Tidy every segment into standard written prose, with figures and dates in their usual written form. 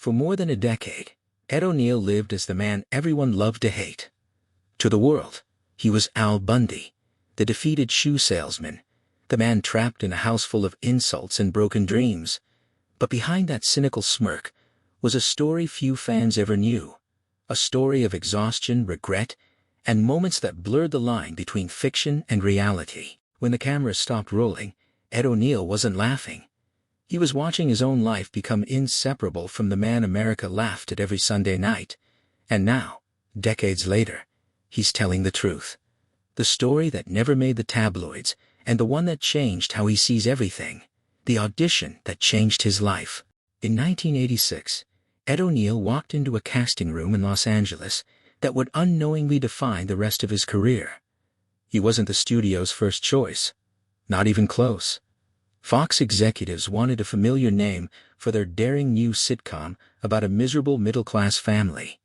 For more than a decade, Ed O'Neill lived as the man everyone loved to hate. To the world, he was Al Bundy, the defeated shoe salesman, the man trapped in a house full of insults and broken dreams. But behind that cynical smirk was a story few fans ever knew, a story of exhaustion, regret, and moments that blurred the line between fiction and reality. When the camera stopped rolling, Ed O'Neill wasn't laughing. He was watching his own life become inseparable from the man America laughed at every Sunday night. And now, decades later, he's telling the truth. The story that never made the tabloids, and the one that changed how he sees everything. The audition that changed his life. In 1986, Ed O'Neill walked into a casting room in Los Angeles that would unknowingly define the rest of his career. He wasn't the studio's first choice. Not even close. Fox executives wanted a familiar name for their daring new sitcom about a miserable middle-class family.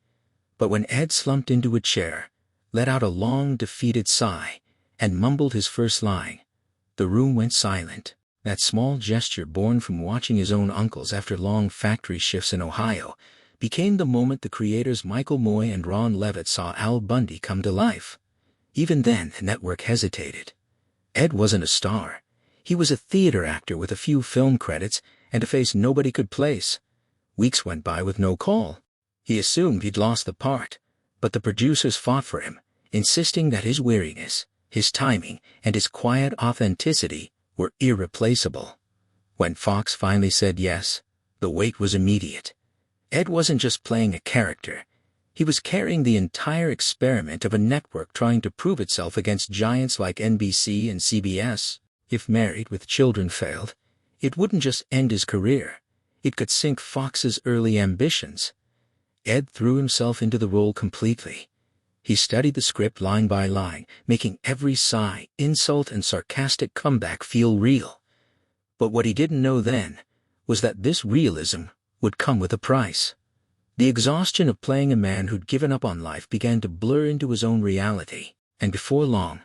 But when Ed slumped into a chair, let out a long, defeated sigh, and mumbled his first line, the room went silent. That small gesture, born from watching his own uncles after long factory shifts in Ohio, became the moment the creators Michael Moy and Ron Levitt saw Al Bundy come to life. Even then, the network hesitated. Ed wasn't a star. He was a theater actor with a few film credits and a face nobody could place. Weeks went by with no call. He assumed he'd lost the part, but the producers fought for him, insisting that his weariness, his timing, and his quiet authenticity were irreplaceable. When Fox finally said yes, the wait was immediate. Ed wasn't just playing a character. He was carrying the entire experiment of a network trying to prove itself against giants like NBC and CBS. If Married with Children failed, it wouldn't just end his career. It could sink Fox's early ambitions. Ed threw himself into the role completely. He studied the script line by line, making every sigh, insult, and sarcastic comeback feel real. But what he didn't know then was that this realism would come with a price. The exhaustion of playing a man who'd given up on life began to blur into his own reality, and before long,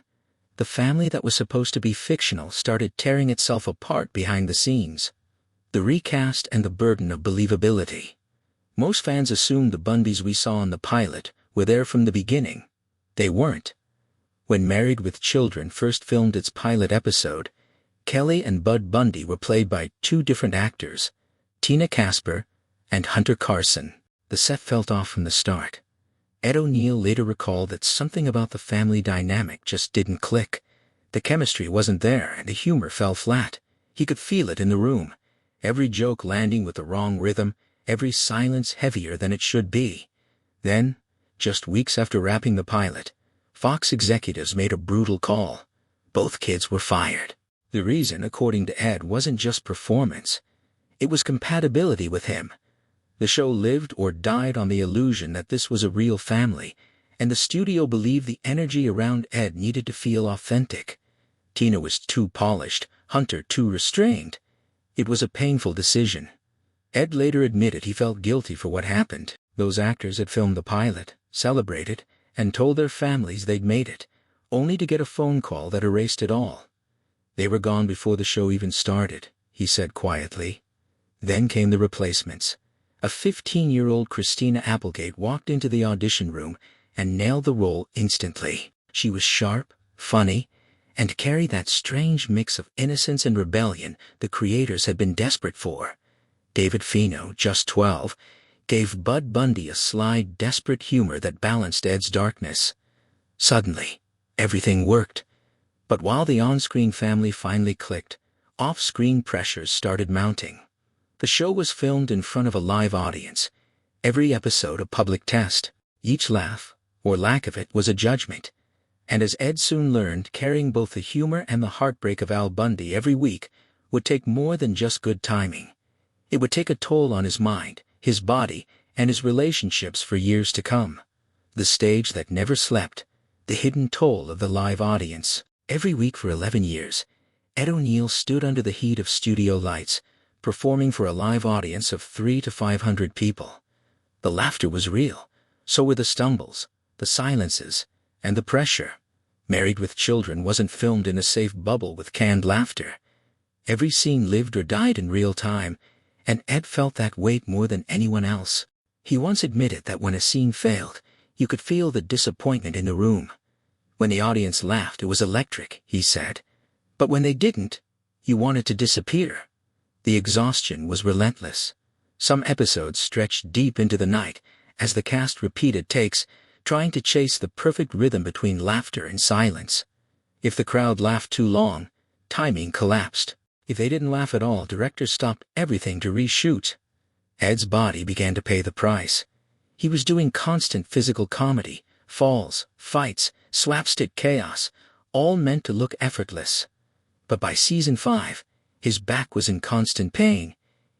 the family that was supposed to be fictional started tearing itself apart behind the scenes. The recast and the burden of believability. Most fans assumed the Bundys we saw in the pilot were there from the beginning. They weren't. When Married with Children first filmed its pilot episode, Kelly and Bud Bundy were played by two different actors, Tina Casper and Hunter Carson. The set felt off from the start. Ed O'Neill later recalled that something about the family dynamic just didn't click. The chemistry wasn't there and the humor fell flat. He could feel it in the room. Every joke landing with the wrong rhythm, every silence heavier than it should be. Then, just weeks after wrapping the pilot, Fox executives made a brutal call. Both kids were fired. The reason, according to Ed, wasn't just performance. It was compatibility with him. The show lived or died on the illusion that this was a real family, and the studio believed the energy around Ed needed to feel authentic. Tina was too polished, Hunter too restrained. It was a painful decision. Ed later admitted he felt guilty for what happened. Those actors had filmed the pilot, celebrated, and told their families they'd made it, only to get a phone call that erased it all. They were gone before the show even started, he said quietly. Then came the replacements. A 15-year-old Christina Applegate walked into the audition room and nailed the role instantly. She was sharp, funny, and carried that strange mix of innocence and rebellion the creators had been desperate for. David Fino, just 12, gave Bud Bundy a sly, desperate humor that balanced Ed's darkness. Suddenly, everything worked. But while the on-screen family finally clicked, off-screen pressures started mounting. The show was filmed in front of a live audience, every episode a public test. Each laugh, or lack of it, was a judgment. And as Ed soon learned, carrying both the humor and the heartbreak of Al Bundy every week would take more than just good timing. It would take a toll on his mind, his body, and his relationships for years to come. The stage that never slept, the hidden toll of the live audience. Every week for 11 years, Ed O'Neill stood under the heat of studio lights, performing for a live audience of 300 to 500 people. The laughter was real. So were the stumbles, the silences, and the pressure. Married with Children wasn't filmed in a safe bubble with canned laughter. Every scene lived or died in real time, and Ed felt that weight more than anyone else. He once admitted that when a scene failed, you could feel the disappointment in the room. When the audience laughed, it was electric, he said. But when they didn't, you wanted to disappear. The exhaustion was relentless. Some episodes stretched deep into the night as the cast repeated takes, trying to chase the perfect rhythm between laughter and silence. If the crowd laughed too long, timing collapsed. If they didn't laugh at all, directors stopped everything to reshoot. Ed's body began to pay the price. He was doing constant physical comedy, falls, fights, slapstick chaos, all meant to look effortless. But by season 5, his back was in constant pain.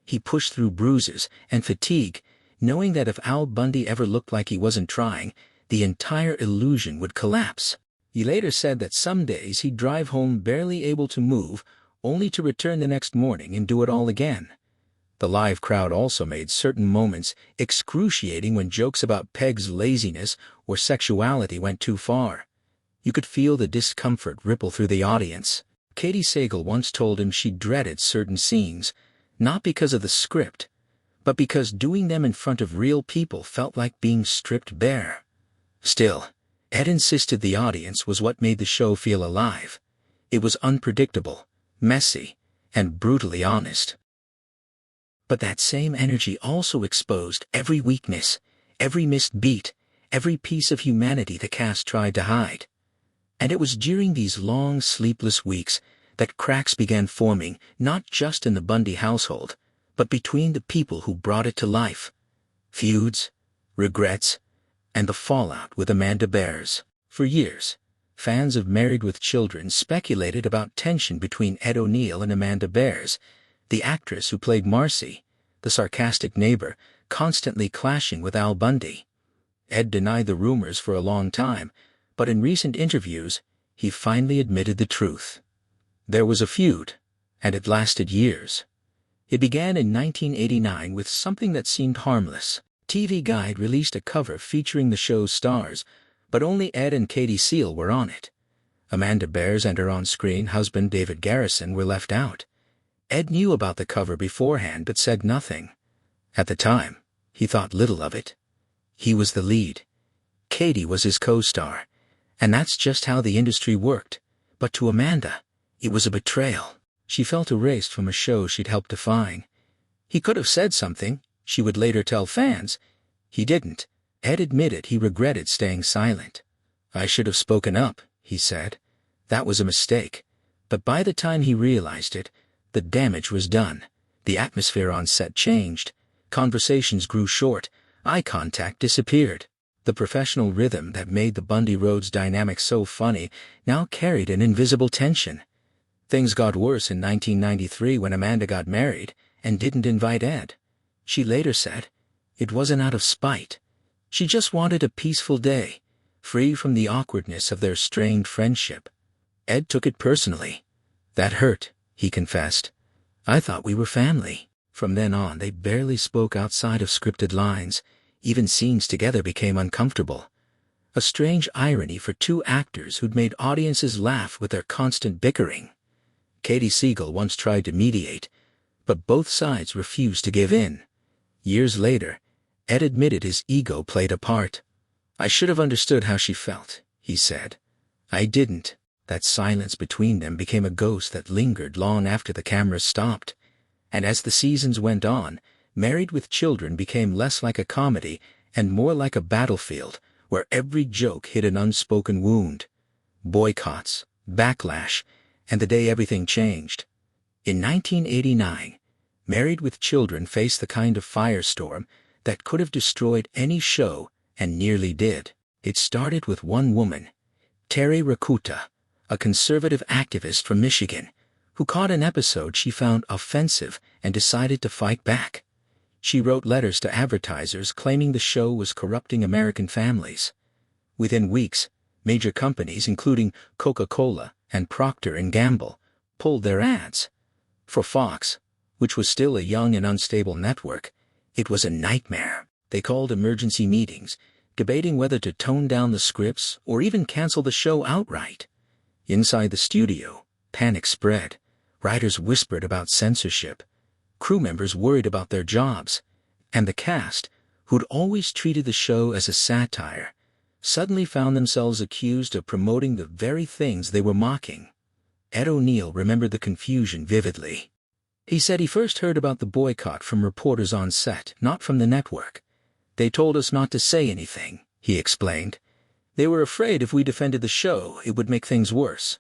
He pushed through bruises and fatigue, knowing that if Al Bundy ever looked like he wasn't trying, the entire illusion would collapse. He later said that some days he'd drive home barely able to move, only to return the next morning and do it all again. The live crowd also made certain moments excruciating when jokes about Peg's laziness or sexuality went too far. You could feel the discomfort ripple through the audience. Katie Sagal once told him she dreaded certain scenes, not because of the script, but because doing them in front of real people felt like being stripped bare. Still, Ed insisted the audience was what made the show feel alive. It was unpredictable, messy, and brutally honest. But that same energy also exposed every weakness, every missed beat, every piece of humanity the cast tried to hide. And it was during these long, sleepless weeks that cracks began forming, not just in the Bundy household, but between the people who brought it to life. Feuds, regrets, and the fallout with Amanda Bears. For years, fans of Married with Children speculated about tension between Ed O'Neill and Amanda Bears, the actress who played Marcy, the sarcastic neighbor, constantly clashing with Al Bundy. Ed denied the rumors for a long time, but in recent interviews, he finally admitted the truth. There was a feud, and it lasted years. It began in 1989 with something that seemed harmless. TV Guide released a cover featuring the show's stars, but only Ed and Katie Seal were on it. Amanda Bears and her on-screen husband David Garrison were left out. Ed knew about the cover beforehand but said nothing. At the time, he thought little of it. He was the lead. Katie was his co-star. And that's just how the industry worked. But to Amanda, it was a betrayal. She felt erased from a show she'd helped define. He could have said something, she would later tell fans. He didn't. Ed admitted he regretted staying silent. "I should have spoken up," he said. "That was a mistake." But by the time he realized it, the damage was done. The atmosphere on set changed. Conversations grew short. Eye contact disappeared. The professional rhythm that made the Bundy Rhodes dynamic so funny now carried an invisible tension. Things got worse in 1993 when Amanda got married and didn't invite Ed. She later said, "It wasn't out of spite. She just wanted a peaceful day, free from the awkwardness of their strained friendship." Ed took it personally. "That hurt," he confessed. "I thought we were family." From then on, they barely spoke outside of scripted lines. Even scenes together became uncomfortable. A strange irony for two actors who'd made audiences laugh with their constant bickering. Katie Sagal once tried to mediate, but both sides refused to give in. Years later, Ed admitted his ego played a part. "I should have understood how she felt," he said. "I didn't." That silence between them became a ghost that lingered long after the cameras stopped. And as the seasons went on, Married with Children became less like a comedy and more like a battlefield where every joke hit an unspoken wound. Boycotts, backlash, and the day everything changed. In 1989, Married with Children faced the kind of firestorm that could have destroyed any show and nearly did. It started with one woman, Terry Rakuta, a conservative activist from Michigan, who caught an episode she found offensive and decided to fight back. She wrote letters to advertisers claiming the show was corrupting American families. Within weeks, major companies including Coca-Cola and Procter & Gamble pulled their ads. For Fox, which was still a young and unstable network, it was a nightmare. They called emergency meetings, debating whether to tone down the scripts or even cancel the show outright. Inside the studio, panic spread. Writers whispered about censorship. Crew members worried about their jobs, and the cast, who'd always treated the show as a satire, suddenly found themselves accused of promoting the very things they were mocking. Ed O'Neill remembered the confusion vividly. He said he first heard about the boycott from reporters on set, not from the network. "They told us not to say anything," he explained. "They were afraid if we defended the show, it would make things worse."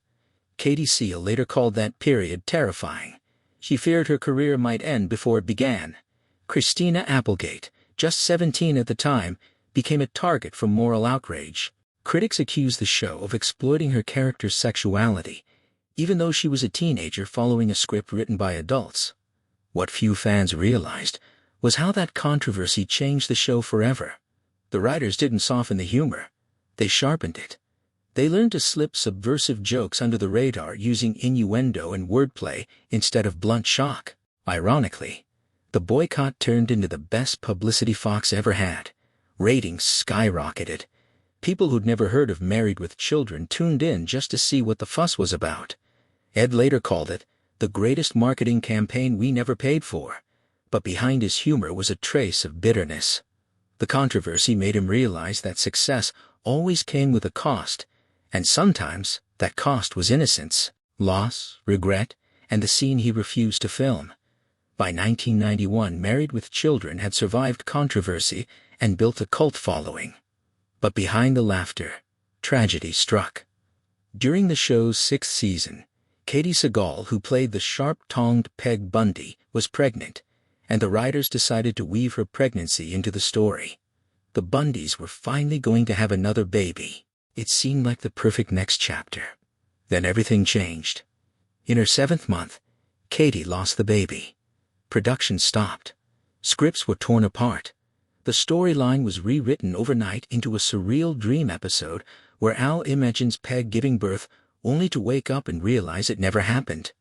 Katie Seal later called that period terrifying. She feared her career might end before it began. Christina Applegate, just 17 at the time, became a target for moral outrage. Critics accused the show of exploiting her character's sexuality, even though she was a teenager following a script written by adults. What few fans realized was how that controversy changed the show forever. The writers didn't soften the humor. They sharpened it. They learned to slip subversive jokes under the radar using innuendo and wordplay instead of blunt shock. Ironically, the boycott turned into the best publicity Fox ever had. Ratings skyrocketed. People who'd never heard of Married with Children tuned in just to see what the fuss was about. Ed later called it the greatest marketing campaign we never paid for. But behind his humor was a trace of bitterness. The controversy made him realize that success always came with a cost, and sometimes that cost was innocence, loss, regret, and the scene he refused to film. By 1991, Married with Children had survived controversy and built a cult following. But behind the laughter, tragedy struck. During the show's 6th season, Katie Sagal, who played the sharp-tongued Peg Bundy, was pregnant, and the writers decided to weave her pregnancy into the story. The Bundys were finally going to have another baby. It seemed like the perfect next chapter. Then everything changed. In her 7th month, Katie lost the baby. Production stopped. Scripts were torn apart. The storyline was rewritten overnight into a surreal dream episode where Al imagines Peg giving birth only to wake up and realize it never happened.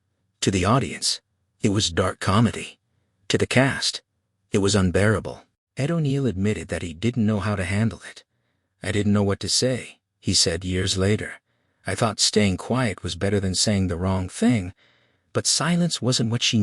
To the audience, it was dark comedy. To the cast, it was unbearable. Ed O'Neill admitted that he didn't know how to handle it. "I didn't know what to say," he said years later. "I thought staying quiet was better than saying the wrong thing, but silence wasn't what she